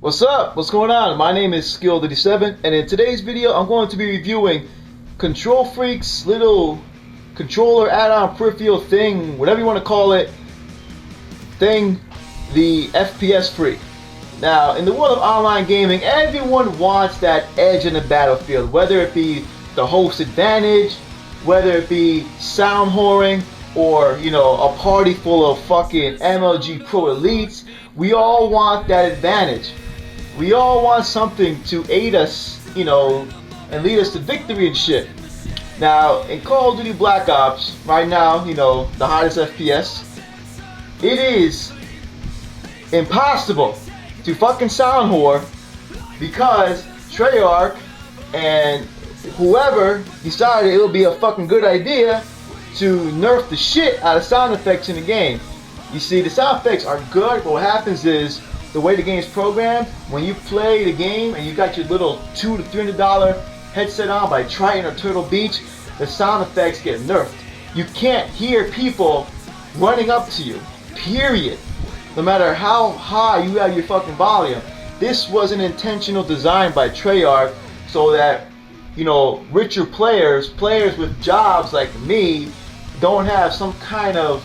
What's up? What's going on? My name is Skill37, and in today's video I'm going to be reviewing Control Freek's little controller add-on peripheral thing, whatever you want to call it, thing, the FPS Freek. Now, in the world of online gaming, everyone wants that edge in the battlefield, whether it be the host advantage, whether it be sound whoring, or, a party full of fucking MLG Pro elites. We all want that advantage. We all want something to aid us, and lead us to victory and shit. Now, in Call of Duty Black Ops, right now, the hottest FPS, it is impossible to fucking sound whore because Treyarch and whoever decided it would be a fucking good idea to nerf the shit out of sound effects in the game. You see, the sound effects are good, but what happens is, the way the game is programmed, when you play the game and you got your little $200 to $300 headset on by Triton or Turtle Beach, the sound effects get nerfed. You can't hear people running up to you, period. No matter how high you have your fucking volume. This was an intentional design by Treyarch so that, richer players with jobs like me, don't have some kind of,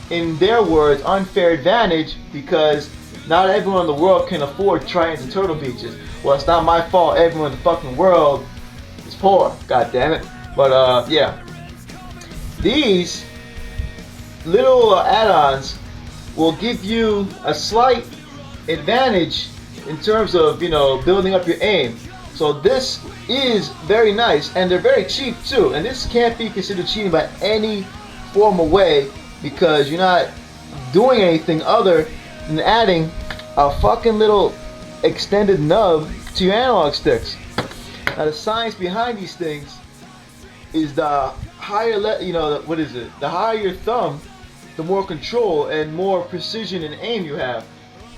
in their words, unfair advantage because not everyone in the world can afford Tritons and Turtle Beaches. Well, it's not my fault. Everyone in the fucking world is poor. God damn it. But yeah, these little add-ons will give you a slight advantage in terms of building up your aim. So this is very nice, and they're very cheap too. And this can't be considered cheating by any formal way because you're not doing anything other than adding a fucking little extended nub to your analog sticks. Now the science behind these things is the higher, the higher your thumb, the more control and more precision and aim you have.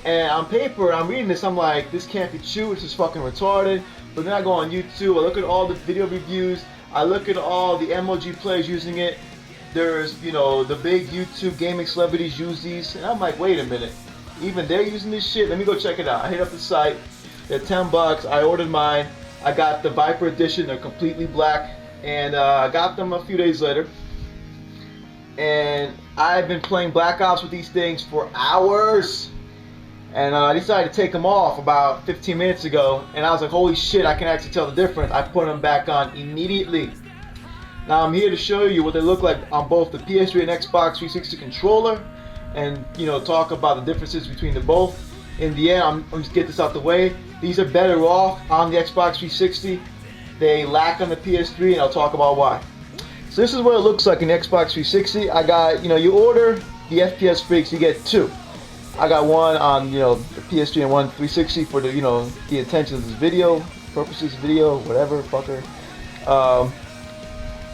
And on paper, I'm reading this, I'm like, this can't be true, this is fucking retarded. But then I go on YouTube, I look at all the video reviews, I look at all the MLG players using it. There's, the big YouTube gaming celebrities use these, and I'm like, wait a minute, even they're using this shit? Let me go check it out. I hit up the site, they're $10, I ordered mine, I got the Viper edition, they're completely black, and I got them a few days later. And I've been playing Black Ops with these things for hours, and I decided to take them off about 15 minutes ago, and I was like, holy shit, I can actually tell the difference. I put them back on immediately. Now I'm here to show you what they look like on both the PS3 and Xbox 360 controller, and talk about the differences between the both. In the end, I'm just get this out the way. These are better off on the Xbox 360. They lack on the PS3, and I'll talk about why. So this is what it looks like in Xbox 360. I got, you order the FPS Freeks, you get two. I got one on, the PS3 and one 360 for the, the intention of this video, purposes, whatever, fucker.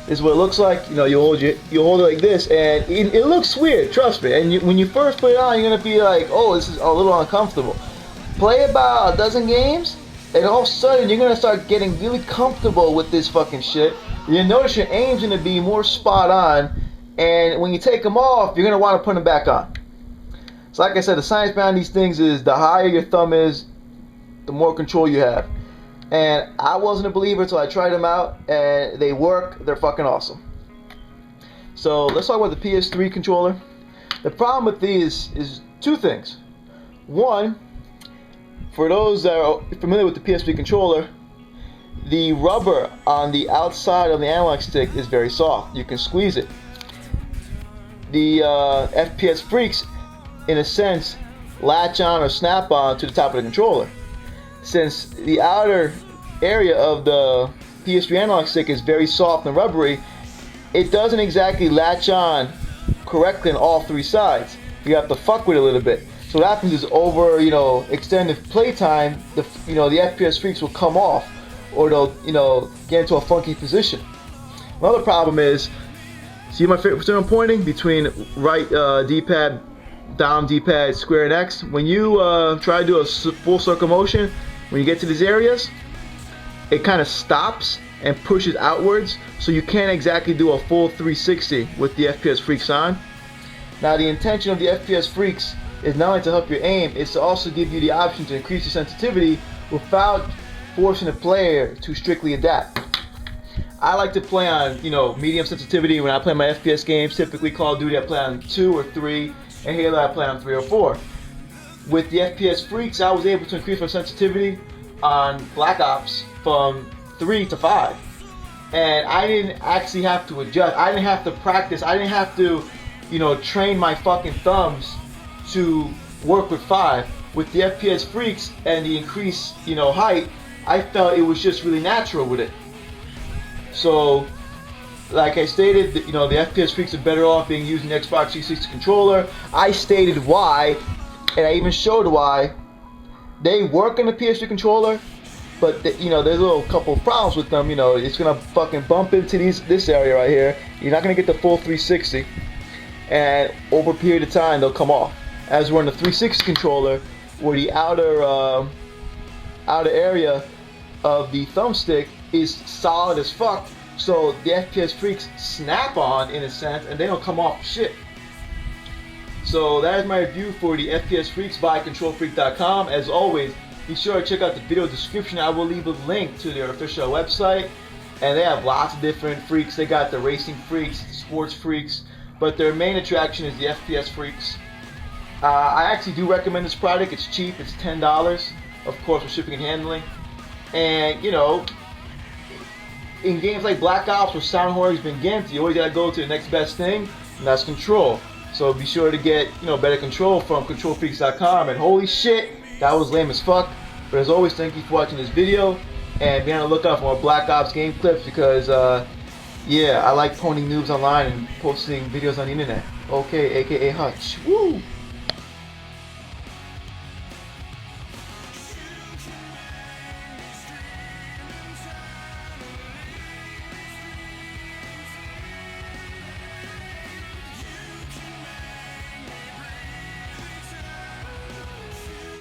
This is what it looks like. You hold it like this, and it looks weird, trust me. And when you first put it on, you're gonna be like, oh, this is a little uncomfortable. Play about a dozen games, and all of a sudden you're gonna start getting really comfortable with this fucking shit. You'll notice your aim's gonna be more spot on, and when you take them off, you're gonna want to put them back on. So like I said, the science behind these things is the higher your thumb is, the more control you have. And I wasn't a believer until I tried them out, and they work. They're fucking awesome. So let's talk about the PS3 controller. The problem with these is two things. One, for those that are familiar with the PS3 controller, the rubber on the outside of the analog stick is very soft. You can squeeze it. The FPS Freeks, in a sense, latch on or snap on to the top of the controller. Since the outer area of the PS3 analog stick is very soft and rubbery, it doesn't exactly latch on correctly on all three sides. You have to fuck with it a little bit. So what happens is over, extended playtime, the FPS Freeks will come off, or they'll, get into a funky position. Another problem is, see my favorite I'm pointing between right D-pad, down D-pad, square and X. When you try to do a full circle motion, when you get to these areas, it kind of stops and pushes outwards, so you can't exactly do a full 360 with the FPS Freeks on. Now the intention of the FPS Freeks is not only to help your aim, it's to also give you the option to increase your sensitivity without forcing the player to strictly adapt. I like to play on, medium sensitivity when I play my FPS games. Typically Call of Duty I play on 2 or 3, and Halo I play on 3 or 4. With the FPS Freeks, I was able to increase my sensitivity on Black Ops from 3 to 5. And I didn't actually have to adjust. I didn't have to practice. I didn't have to, train my fucking thumbs to work with 5. With the FPS Freeks and the increased, height, I felt it was just really natural with it. So, like I stated, the FPS Freeks are better off being using the Xbox 360 controller. I stated why, and I even showed why. They work on the PS3 controller, but there's a little couple of problems with them. It's gonna fucking bump into this area right here. You're not gonna get the full 360, and over a period of time they'll come off. As we're in the 360 controller, where the outer area of the thumbstick is solid as fuck, so the FPS Freeks snap on in a sense, and they don't come off shit. So that is my review for the FPS Freeks by ControlFreak.com. As always, be sure to check out the video description. I will leave a link to their official website, and they have lots of different freaks. They got the racing freaks, the sports freaks, but their main attraction is the FPS Freeks. I actually do recommend this product. It's cheap. It's $10, of course, with shipping and handling. And in games like Black Ops, where sound horror's been gimped, you always gotta go to the next best thing, and that's control. So be sure to get better control from ControlFreaks.com. And holy shit, that was lame as fuck. But as always, thank you for watching this video, and be on the lookout for more Black Ops game clips because I like pwning noobs online and posting videos on the internet. Okay, aka Hutch. Woo!